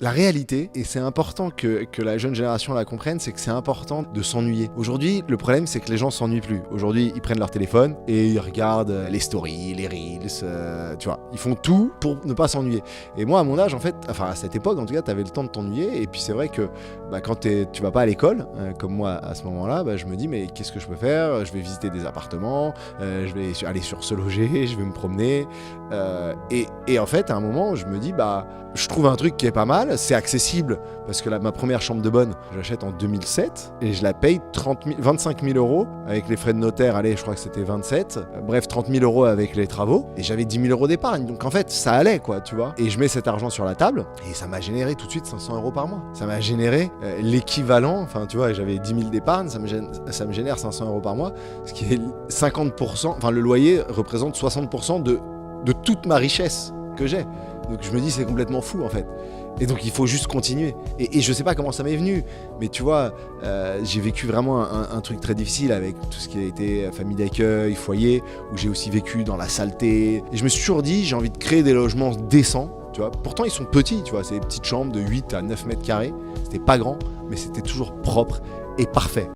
La réalité, et c'est important que la jeune génération la comprenne, c'est que c'est important de s'ennuyer. Aujourd'hui, le problème, c'est que les gens s'ennuient plus. Aujourd'hui, ils prennent leur téléphone et ils regardent les stories, les reels, tu vois. Ils font tout pour ne pas s'ennuyer. Et moi, à mon âge, en fait, enfin à cette époque, en tout cas, t'avais le temps de t'ennuyer. Et puis c'est vrai que quand tu vas pas à l'école, comme moi à ce moment-là, je me dis, mais qu'est-ce que je peux faire? Je vais visiter des appartements, je vais aller sur Se Loger, je vais me promener. Et en fait, à un moment, je me dis, je trouve un truc qui est pas mal, c'est accessible, parce que ma première chambre de bonne, je l'achète en 2007, et je la paye 25 000 euros, avec les frais de notaire, allez, je crois que c'était 27, bref, 30 000 euros avec les travaux, et j'avais 10 000 euros d'épargne, donc en fait, ça allait, quoi, tu vois. Et je mets cet argent sur la table, et ça m'a généré tout de suite 500 euros par mois. Ça m'a généré l'équivalent, enfin, tu vois, j'avais 10 000 d'épargne, ça me génère 500 euros par mois, ce qui est 50%, enfin, le loyer représente 60% de toute ma richesse que j'ai. Donc je me dis c'est complètement fou en fait. Et donc il faut juste continuer. Et je sais pas comment ça m'est venu, mais tu vois, j'ai vécu vraiment un truc très difficile avec tout ce qui a été famille d'accueil, foyer, où j'ai aussi vécu dans la saleté. Et je me suis toujours dit, j'ai envie de créer des logements décents, tu vois. Pourtant ils sont petits, tu vois, c'est des petites chambres de 8 à 9 mètres carrés. C'était pas grand, mais c'était toujours propre et parfait.